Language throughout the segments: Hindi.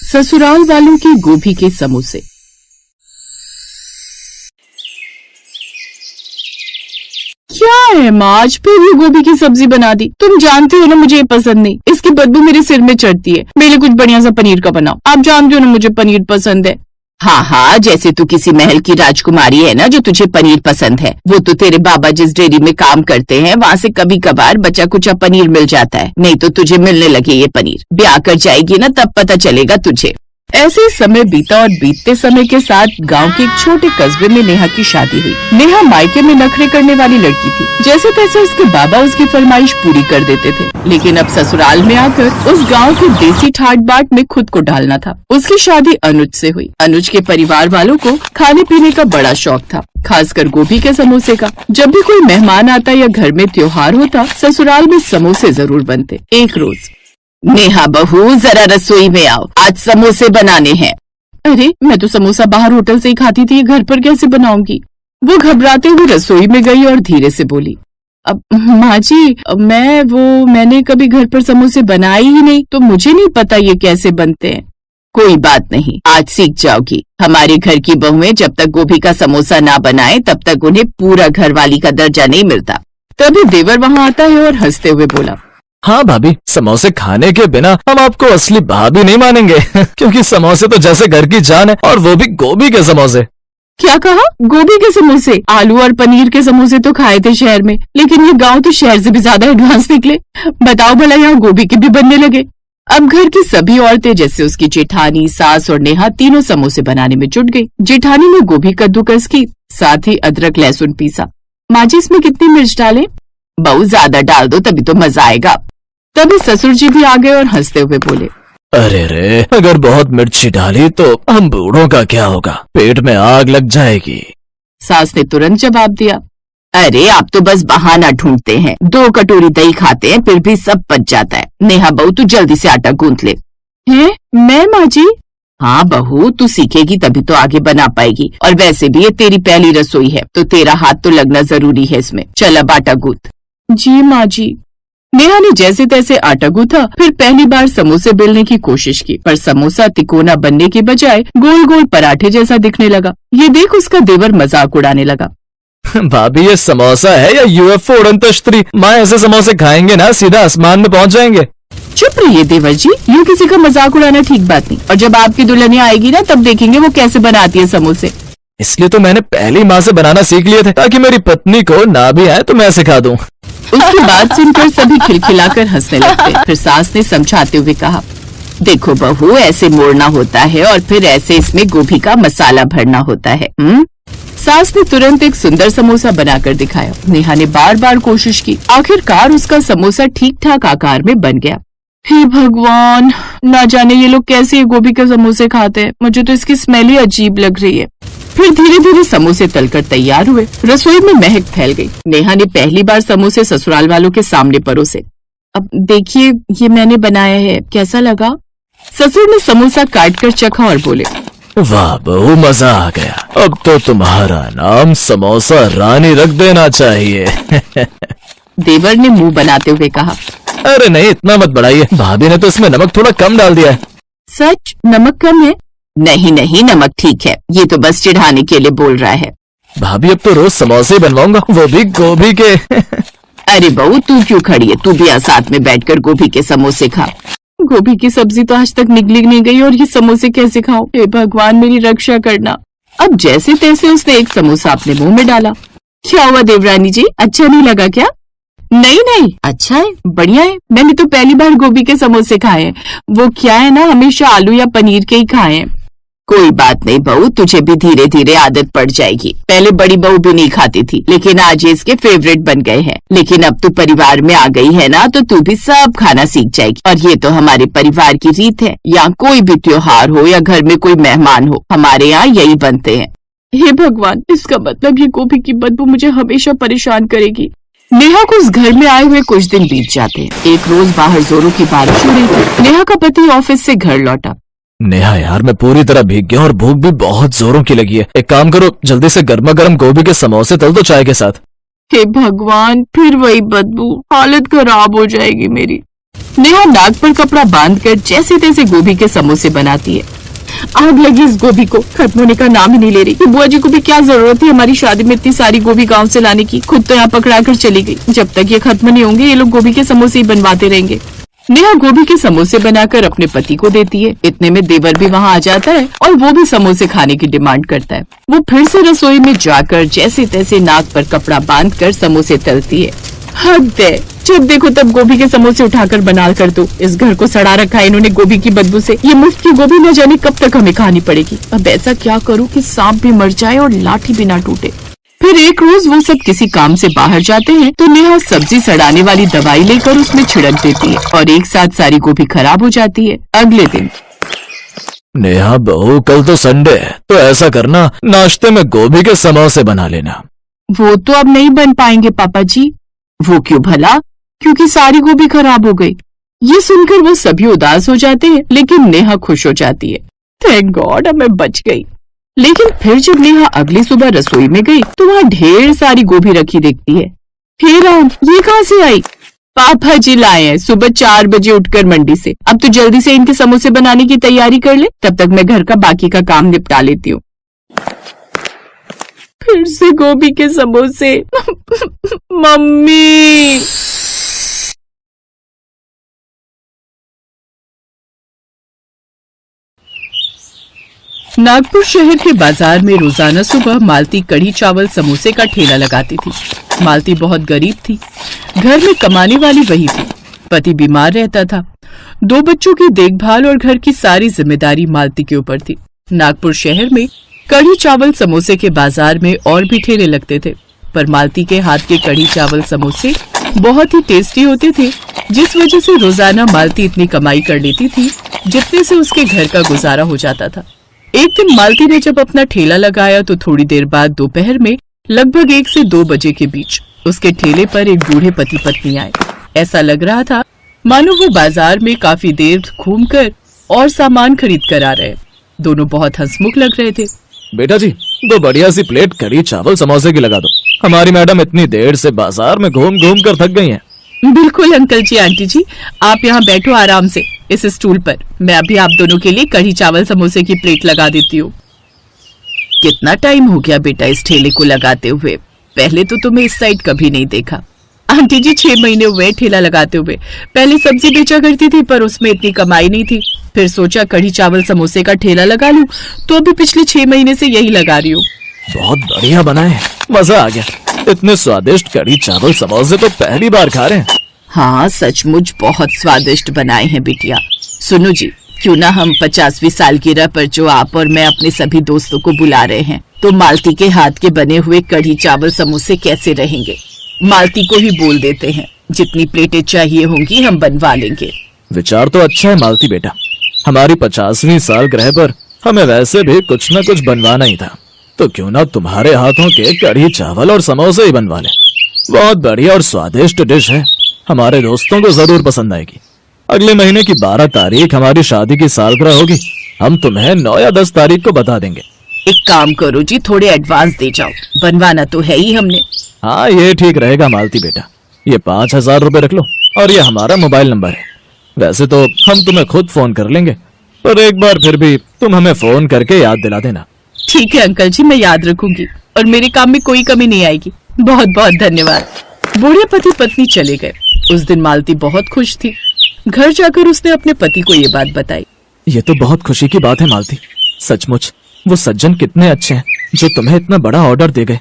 ससुराल वालों के गोभी के समोसे। क्या है माँ, आज फिर ये गोभी की सब्जी बना दी। तुम जानती हो ना मुझे ये पसंद नहीं, इसकी बदबू मेरे सिर में चढ़ती है। मेरे लिए कुछ बढ़िया सा पनीर का बनाओ। आप जानते हो ना मुझे पनीर पसंद है। हाँ हाँ, जैसे तू किसी महल की राजकुमारी है ना जो तुझे पनीर पसंद है। वो तो तेरे बाबा जिस डेयरी में काम करते हैं वहाँ से कभी कभार बचा कुचा पनीर मिल जाता है, नहीं तो तुझे मिलने लगे ये पनीर। ब्याह कर जाएगी ना तब पता चलेगा तुझे। ऐसे ही समय बीता और बीतते समय के साथ गांव के एक छोटे कस्बे में नेहा की शादी हुई। नेहा मायके में नखरे करने वाली लड़की थी। जैसे तैसे उसके बाबा उसकी फरमाइश पूरी कर देते थे, लेकिन अब ससुराल में आकर उस गांव के देसी ठाट बाट में खुद को ढालना था। उसकी शादी अनुज से हुई। अनुज के परिवार वालों को खाने पीने का बड़ा शौक था, खासकर गोभी के समोसे का। जब भी कोई मेहमान आता या घर में त्योहार होता, ससुराल में समोसे जरूर बनते। एक रोज, नेहा बहू जरा रसोई में आओ, आज समोसे बनाने हैं। अरे मैं तो समोसा बाहर होटल से ही खाती थी, घर पर कैसे बनाऊंगी। वो घबराते हुए रसोई में गई और धीरे से बोली, अब माँ जी मैंने कभी घर पर समोसे बनाए ही नहीं, तो मुझे नहीं पता ये कैसे बनते हैं। कोई बात नहीं, आज सीख जाओगी। हमारे घर की बहुएं जब तक गोभी का समोसा ना बनाए तब तक उन्हें पूरा घरवाली का दर्जा नहीं मिलता। तभी देवर वहाँ आता है और हंसते हुए बोला, हाँ भाभी, समोसे खाने के बिना हम आपको असली भाभी नहीं मानेंगे क्योंकि समोसे तो जैसे घर की जान है, और वो भी गोभी के समोसे। क्या कहा? गोभी के समोसे? आलू और पनीर के समोसे तो खाए थे शहर में, लेकिन ये गांव तो शहर से भी ज्यादा एडवांस निकले। बताओ भला यहाँ गोभी के भी बनने लगे। अब घर की सभी औरतें जैसे उसकी जेठानी, सास और नेहा तीनों समोसे बनाने में जुट गई। जेठानी ने गोभी कद्दूकस की, साथ ही अदरक लहसुन पीसा। माँ जी इसमें कितनी मिर्च डालें? बहुत ज्यादा डाल दो तभी तो मजा आएगा। तभी ससुर जी भी आ गए और हंसते हुए बोले, अरे रे, अगर बहुत मिर्ची डाली तो हम बूढ़ों का क्या होगा, पेट में आग लग जाएगी। सास ने तुरंत जवाब दिया, अरे आप तो बस बहाना ढूंढते हैं। 2 कटोरी दही खाते हैं फिर भी सब पच जाता है। नेहा बहू तू जल्दी से आटा गूंथ ले। हैं? मैं माँ जी? हाँ बहू, तू सीखेगी तभी तो आगे बना पाएगी, और वैसे भी ये तेरी पहली रसोई है तो तेरा हाथ तो लगना जरूरी है इसमें। चल अब आटा गूंथ। जी माँ जी। नेहा ने जैसे तैसे आटा गूंथा, फिर पहली बार समोसे बेलने की कोशिश की, पर समोसा तिकोना बनने के बजाय गोल गोल पराठे जैसा दिखने लगा। ये देख उसका देवर मजाक उड़ाने लगा, भाभी ये समोसा है या यूएफओ उड़न तश्तरी? माँ ऐसे समोसे खाएंगे ना सीधा आसमान में पहुँच जाएंगे। चुप रहिए देवर जी, यूँ किसी का मजाक उड़ाना ठीक बात नहीं। और जब आपकी दुल्हनिया आएगी ना तब देखेंगे वो कैसे बनाती है समोसे। इसलिए तो मैंने पहली माँ से बनाना सीख लिए थे, ताकि मेरी पत्नी को ना भी आए तो मैं सिखा दूं। उसकी बात सुनकर सभी खिलखिलाकर हंसने लगते। फिर सास ने समझाते हुए कहा, देखो बहू, ऐसे मोड़ना होता है और फिर ऐसे इसमें गोभी का मसाला भरना होता है। सास ने तुरंत एक सुंदर समोसा बनाकर दिखाया। नेहा ने बार बार कोशिश की, आखिरकार उसका समोसा ठीक ठाक आकार में बन गया। हे भगवान, ना जाने ये लोग कैसे ये गोभी के समोसे खाते हैं। मुझे तो इसकी स्मेल ही अजीब लग रही है। फिर धीरे धीरे समोसे तलकर तैयार हुए। रसोई में महक फैल गई। नेहा ने पहली बार समोसे ससुराल वालों के सामने परोसे। अब देखिए ये मैंने बनाया है, कैसा लगा? ससुर ने समोसा काटकर चखा और बोले, वाह बहू, मजा आ गया। अब तो तुम्हारा नाम समोसा रानी रख देना चाहिए। देवर ने मुंह बनाते हुए कहा, अरे नहीं, इतना मत बढ़ाइए, भाभी ने तो इसमें नमक थोड़ा कम डाल दिया है। सच? नमक कम है? नहीं नहीं, नमक ठीक है, ये तो बस चिढ़ाने के लिए बोल रहा है। भाभी अब तो रोज समोसे बनवाऊंगा, वो भी गोभी के। अरे बहू तू क्यों खड़ी है, तू भी साथ में बैठकर गोभी के समोसे खा। गोभी की सब्जी तो आज तक निकली नहीं गई और ये समोसे कैसे खाऊं? हे भगवान मेरी रक्षा करना। अब जैसे तैसे उसने एक समोसा अपने मुंह में डाला। क्या हुआ देवरानी जी, अच्छा नहीं लगा क्या? नहीं नहीं, अच्छा है, बढ़िया है। मैंने तो पहली बार गोभी के समोसे खाए हैं। वो क्या है ना, हमेशा आलू या पनीर के ही खाए हैं। कोई बात नहीं बहू, तुझे भी धीरे धीरे आदत पड़ जाएगी। पहले बड़ी बहू भी नहीं खाती थी, लेकिन आज ये इसके फेवरेट बन गए हैं। लेकिन अब तू परिवार में आ गई है ना, तो तू भी सब खाना सीख जाएगी। और ये तो हमारे परिवार की रीत है, यहाँ कोई भी त्योहार हो या घर में कोई मेहमान हो, हमारे यहाँ यही बनते हैं। हे भगवान, इसका मतलब ये गोभी की बदबू मुझे हमेशा परेशान करेगी। नेहा को उस घर में आए हुए कुछ दिन बीत जाते हैं। एक रोज बाहर जोरों की बारिश हो रही थी। नेहा का पति ऑफिस से घर लौटा। नेहा यार, मैं पूरी तरह भीग गया और भूख भी बहुत जोरों की लगी है। एक काम करो, जल्दी से गर्मा गर्म गोभी के समोसे तल दो चाय के साथ। हे भगवान, फिर वही बदबू, हालत खराब हो जाएगी मेरी। नेहा नाक पर कपड़ा बांधकर जैसे तैसे गोभी के समोसे बनाती है। आग लगी इस गोभी को, खत्म होने का नाम ही नहीं ले रही। कि बुआ जी को भी क्या जरूरत थी हमारी शादी में इतनी सारी गोभी गांव से लाने की, खुद तो यहाँ पकड़ा कर चली गई। जब तक ये खत्म नहीं होंगे ये लोग गोभी के समोसे ही बनवाते रहेंगे। नेहा गोभी के समोसे बनाकर अपने पति को देती है। इतने में देवर भी वहाँ आ जाता है और वो भी समोसे खाने की डिमांड करता है। वो फिर से रसोई में जाकर जैसे तैसे नाक पर कपड़ा बांधकर समोसे तलती है। हद है, जब देखो तब गोभी के समोसे उठाकर बना कर दो। इस घर को सड़ा रखा है इन्होंने गोभी की बदबू से। ये मुफ्त की गोभी न जाने कब तक हमें खानी पड़ेगी। अब ऐसा क्या करूँ कि सांप भी मर जाए और लाठी भी ना टूटे। फिर एक रोज वो सब किसी काम से बाहर जाते हैं तो नेहा सब्जी सड़ाने वाली दवाई लेकर उसमें छिड़क देती है और एक साथ सारी गोभी खराब हो जाती है। अगले दिन नेहा बहू, कल तो संडे है, तो ऐसा करना नाश्ते में गोभी के समोसे बना लेना। वो तो अब नहीं बन पाएंगे पापा जी। वो क्यों भला? क्योंकि सारी गोभी खराब हो गई। ये सुनकर वो सभी उदास हो जाते हैं, लेकिन नेहा खुश हो जाती है। थैंक गॉड, अब मैं बच गई। लेकिन फिर जब नेहा अगली सुबह रसोई में गई तो वहाँ ढेर सारी गोभी रखी दिखती है। हे राम, ये कहाँ से आई? पापा जी लाए हैं सुबह 4 बजे उठकर मंडी से। अब तो जल्दी से इनके समोसे बनाने की तैयारी कर ले, तब तक मैं घर का बाकी का काम निपटा लेती हूँ। फिर से गोभी के समोसे। मम्मी। नागपुर शहर के बाजार में रोजाना सुबह मालती कढ़ी चावल समोसे का ठेला लगाती थी। मालती बहुत गरीब थी, घर में कमाने वाली वही थी। पति बीमार रहता था। 2 बच्चों की देखभाल और घर की सारी जिम्मेदारी मालती के ऊपर थी। नागपुर शहर में कढ़ी चावल समोसे के बाजार में और भी ठेले लगते थे, पर मालती के हाथ के कढ़ी चावल समोसे बहुत ही टेस्टी होते थे, जिस वजह से रोजाना मालती इतनी कमाई कर लेती थी जितने से उसके घर का गुजारा हो जाता था। एक दिन मालती ने जब अपना ठेला लगाया तो थोड़ी देर बाद दोपहर में लगभग 1 से 2 बजे के बीच उसके ठेले पर एक बूढ़े पति पत्नी आए। ऐसा लग रहा था मानो वो बाजार में काफी देर घूमकर और सामान खरीद कर आ रहे। दोनों बहुत हंसमुख लग रहे थे। बेटा जी, 2 बढ़िया सी प्लेट कढ़ी चावल समोसे की लगा दो। हमारी मैडम इतनी देर से बाजार में घूम घूम कर थक गई हैं। बिल्कुल अंकल जी, आंटी जी, आप यहाँ बैठो आराम से इस स्टूल पर। मैं अभी आप दोनों के लिए कढ़ी चावल समोसे की प्लेट लगा देती हूँ। कितना टाइम हो गया बेटा इस ठेले को लगाते हुए? पहले तो तुम्हें इस साइड कभी नहीं देखा। आंटी जी 6 महीने हुए ठेला लगाते हुए। पहले सब्जी बेचा करती थी पर उसमें इतनी कमाई नहीं थी। फिर सोचा कढ़ी चावल समोसे का ठेला लगा लूं, तो अभी पिछले 6 महीने से यही लगा रही हूँ। बहुत बढ़िया बनाए, मजा आ गया। इतने स्वादिष्ट कढ़ी चावल समोसे तो पहली बार खा रहे हैं। हाँ, सचमुच बहुत स्वादिष्ट बनाए हैं बिटिया। सुनो जी, क्यों ना हम 50वीं सालगिरह पर जो आप और मैं अपने सभी दोस्तों को बुला रहे हैं, तो मालती के हाथ के बने हुए कढ़ी चावल समोसे कैसे रहेंगे? मालती को ही बोल देते हैं, जितनी प्लेटें चाहिए होंगी हम बनवा लेंगे। विचार तो अच्छा है मालती बेटा। हमारी 50वीं सालगिरह पर हमें वैसे भी कुछ न कुछ बनवाना ही था, तो क्यों ना तुम्हारे हाथों के कढ़ी चावल और समोसे ही बनवा ले। बहुत बढ़िया और स्वादिष्ट डिश है, हमारे दोस्तों को जरूर पसंद आएगी। अगले महीने की 12 तारीख हमारी शादी की सालगिरह होगी। हम तुम्हें 9 या 10 तारीख को बता देंगे। एक काम करो जी, थोड़े एडवांस दे जाओ, बनवाना तो है ही हमने। हाँ, ये ठीक रहेगा मालती बेटा। ये 5000 रुपए रख लो और ये हमारा मोबाइल नंबर है। वैसे तो हम तुम्हें खुद फोन कर लेंगे, पर एक बार फिर भी तुम हमें फोन करके याद दिला देना। ठीक है अंकल जी, मैं याद रखूंगी और मेरे काम में कोई कमी नहीं आएगी। बहुत बहुत धन्यवाद। बूढ़े पति पत्नी चले गए। उस दिन मालती बहुत खुश थी। घर जाकर उसने अपने पति को ये बात बताई। ये तो बहुत खुशी की बात है मालती। सचमुच वो सज्जन कितने अच्छे हैं जो तुम्हें इतना बड़ा ऑर्डर दे गए।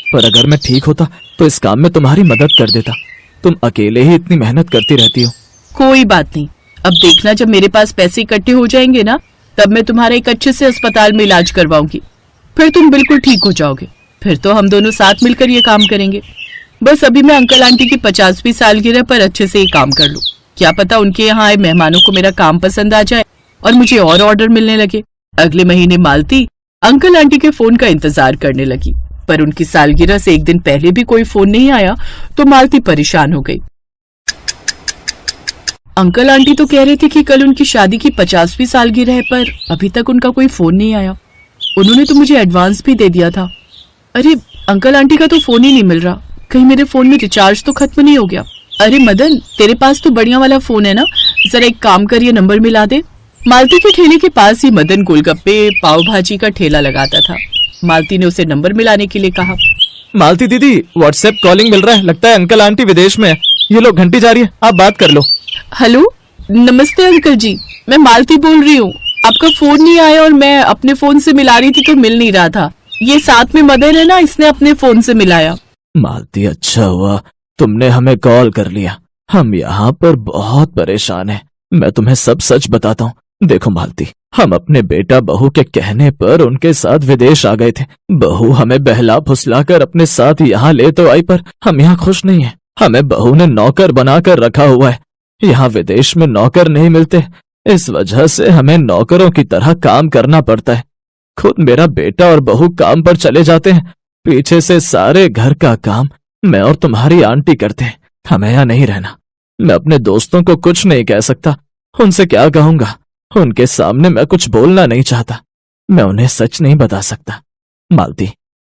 पर अगर मैं ठीक होता तो इस काम में तुम्हारी मदद कर देता। तुम अकेले ही इतनी मेहनत करती रहती हो। कोई बात नहीं, अब देखना जब मेरे पास पैसे इकट्ठे हो जाएंगे ना, तब मैं तुम्हारा एक अच्छे से अस्पताल में इलाज करवाऊंगी। फिर तुम बिल्कुल ठीक हो जाओगे। फिर तो हम दोनों साथ मिलकर ये काम करेंगे। बस अभी मैं अंकल आंटी की 50वीं सालगिरह पर अच्छे से ये काम कर लूं। क्या पता उनके यहाँ आए मेहमानों को मेरा काम पसंद आ जाए और मुझे और ऑर्डर मिलने लगे। अगले महीने मालती अंकल आंटी के फोन का इंतजार करने लगी, पर उनकी सालगिरह से एक दिन पहले भी कोई फोन नहीं आया तो मालती परेशान हो गई। अंकल आंटी तो कह रहे थे कि कल उनकी शादी की 50वीं सालगिरह है, पर अभी तक उनका कोई फोन नहीं आया। उन्होंने तो मुझे एडवांस भी दे दिया था। अरे अंकल आंटी का तो फोन ही नहीं मिल रहा। कहीं मेरे फोन में रिचार्ज तो खत्म नहीं हो गया। अरे मदन, तेरे पास तो बढ़िया वाला फोन है ना, जरा एक काम कर ये नंबर मिला दे। मालती के ठेले के पास ही मदन गोलगप्पे पाव भाजी का ठेला लगाता था। मालती ने उसे नंबर मिलाने के लिए कहा। मालती दीदी, व्हाट्सएप कॉलिंग मिल रहा है, लगता है अंकल आंटी विदेश में है। ये लो घंटी जा रही है, आप बात कर लो। हेलो, नमस्ते अंकल जी, मैं मालती बोल रही हूँ। आपका फोन नहीं आया और मैं अपने फोन से मिला रही थी तो मिल नहीं रहा था। ये साथ में मदन है ना, इसने अपने फोन से मिलाया। मालती, अच्छा हुआ तुमने हमें कॉल कर लिया, हम यहाँ पर बहुत परेशान हैं। मैं तुम्हें सब सच बताता हूँ। देखो मालती, हम अपने बेटा बहू के कहने पर उनके साथ विदेश आ गए थे। बहू हमें बहला फुसला कर अपने साथ यहाँ ले तो आई, पर हम यहाँ खुश नहीं हैं। हमें बहू ने नौकर बनाकर रखा हुआ है। यहाँ विदेश में नौकर नहीं मिलते, इस वजह से हमें नौकरों की तरह काम करना पड़ता है। खुद मेरा बेटा और बहू काम पर चले जाते हैं, पीछे से सारे घर का काम मैं और तुम्हारी आंटी करते हैं। हमें यहाँ नहीं रहना। मैं अपने दोस्तों को कुछ नहीं कह सकता, उनसे क्या कहूंगा? उनके सामने मैं कुछ बोलना नहीं चाहता, मैं उन्हें सच नहीं बता सकता। मालती,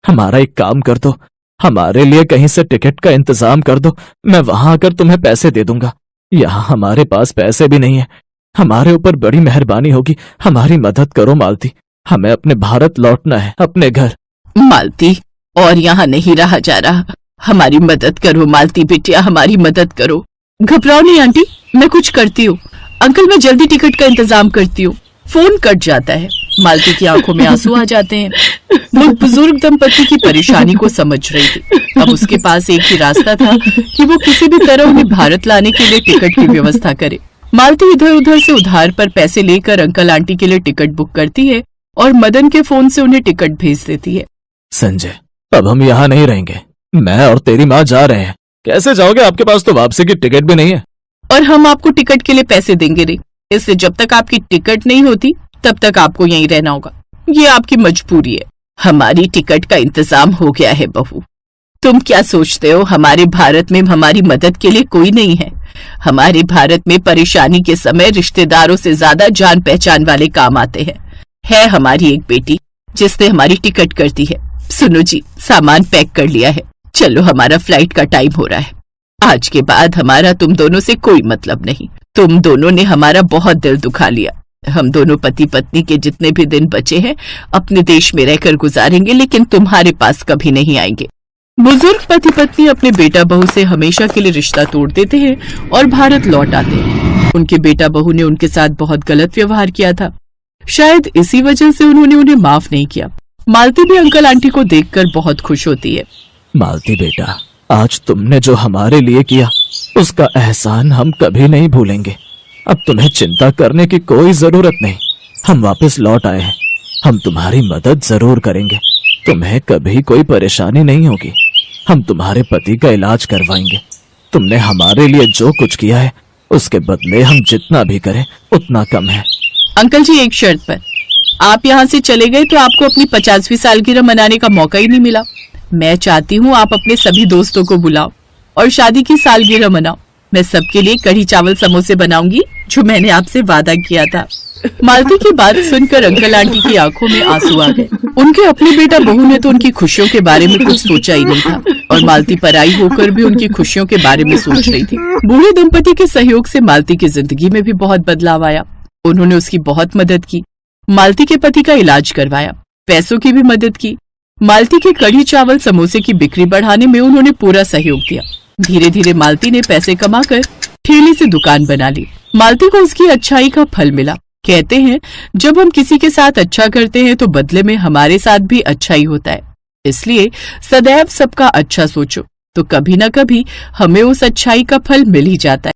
हमारा एक काम कर दो, हमारे लिए कहीं से टिकट का इंतजाम कर दो, मैं वहां आकर तुम्हें पैसे दे दूंगा। यहाँ हमारे पास पैसे भी नहीं है, हमारे ऊपर बड़ी मेहरबानी होगी, हमारी मदद करो मालती। हमें अपने भारत लौटना है, अपने घर। मालती, और यहाँ नहीं रहा जा रहा, हमारी मदद करो मालती बिटिया, हमारी मदद करो। घबराओ नहीं आंटी, मैं कुछ करती हूँ। अंकल, मैं जल्दी टिकट का इंतजाम करती हूँ। फोन कट जाता है। मालती की आंखों में आंसू आ जाते हैं। वो बुजुर्ग दंपति की परेशानी को समझ रही थी। अब उसके पास एक ही रास्ता था कि वो किसी भी तरह उन्हें भारत लाने के लिए टिकट की व्यवस्था करे। मालती इधर उधर से उधार पर पैसे लेकर अंकल आंटी के लिए टिकट बुक करती है और मदन के फोन से उन्हें टिकट भेज देती है। संजय, अब हम यहाँ नहीं रहेंगे, मैं और तेरी माँ जा रहे हैं। कैसे जाओगे? आपके पास तो वापसी की टिकट भी नहीं है। और हम आपको टिकट के लिए पैसे देंगे नहीं, इससे जब तक आपकी टिकट नहीं होती तब तक आपको यहीं रहना होगा। ये आपकी मजबूरी है। हमारी टिकट का इंतजाम हो गया है बहू। तुम क्या सोचते हो हमारे भारत में हमारी मदद के लिए कोई नहीं है? हमारे भारत में परेशानी के समय रिश्तेदारों से ज्यादा जान पहचान वाले काम आते हैं। है हमारी एक बेटी जिसने हमारी टिकट कर दी है। सुनो जी, सामान पैक कर लिया है, चलो हमारा फ्लाइट का टाइम हो रहा है। आज के बाद हमारा तुम दोनों से कोई मतलब नहीं। तुम दोनों ने हमारा बहुत दिल दुखा लिया। हम दोनों पति पत्नी के जितने भी दिन बचे हैं अपने देश में रहकर गुजारेंगे, लेकिन तुम्हारे पास कभी नहीं आएंगे। बुजुर्ग पति पत्नी अपने बेटा बहू से हमेशा के लिए रिश्ता तोड़ देते हैं और भारत लौट आते हैं। उनके बेटा बहू ने उनके साथ बहुत गलत व्यवहार किया था, शायद इसी वजह से उन्होंने उन्हें माफ नहीं किया। मालती भी अंकल आंटी को देखकर बहुत खुश होती है। मालती बेटा, आज तुमने जो हमारे लिए किया उसका एहसान हम कभी नहीं भूलेंगे। अब तुम्हें चिंता करने की कोई जरूरत नहीं, हम वापस लौट आए हैं। हम तुम्हारी मदद जरूर करेंगे, तुम्हें कभी कोई परेशानी नहीं होगी। हम तुम्हारे पति का इलाज करवाएंगे। तुमने हमारे लिए जो कुछ किया है उसके बदले हम जितना भी करें उतना कम है। अंकल जी, एक शर्त पर, आप यहाँ से चले गए तो आपको अपनी 50वीं सालगिरह मनाने का मौका ही नहीं मिला। मैं चाहती हूँ आप अपने सभी दोस्तों को बुलाओ और शादी की सालगिरह मनाओ। मैं सबके लिए कढ़ी चावल समोसे बनाऊंगी जो मैंने आपसे वादा किया था। मालती की बात सुनकर अंकल आंटी की आंखों में आंसू आ गए। उनके अपने बेटा बहू ने तो उनकी खुशियों के बारे में कुछ सोचा ही नहीं था और मालती पराई होकर भी उनकी खुशियों के बारे में सोच रही थी। बूढ़े दंपति के सहयोग से मालती की जिंदगी में भी बहुत बदलाव आया। उन्होंने उसकी बहुत मदद की, मालती के पति का इलाज करवाया, पैसों की भी मदद की। मालती के कढ़ी चावल समोसे की बिक्री बढ़ाने में उन्होंने पूरा सहयोग दिया। धीरे धीरे मालती ने पैसे कमाकर ठेले से दुकान बना ली। मालती को उसकी अच्छाई का फल मिला। कहते हैं जब हम किसी के साथ अच्छा करते हैं तो बदले में हमारे साथ भी अच्छा ही होता है। इसलिए सदैव सबका अच्छा सोचो तो कभी न कभी हमें उस अच्छाई का फल मिल ही जाता है।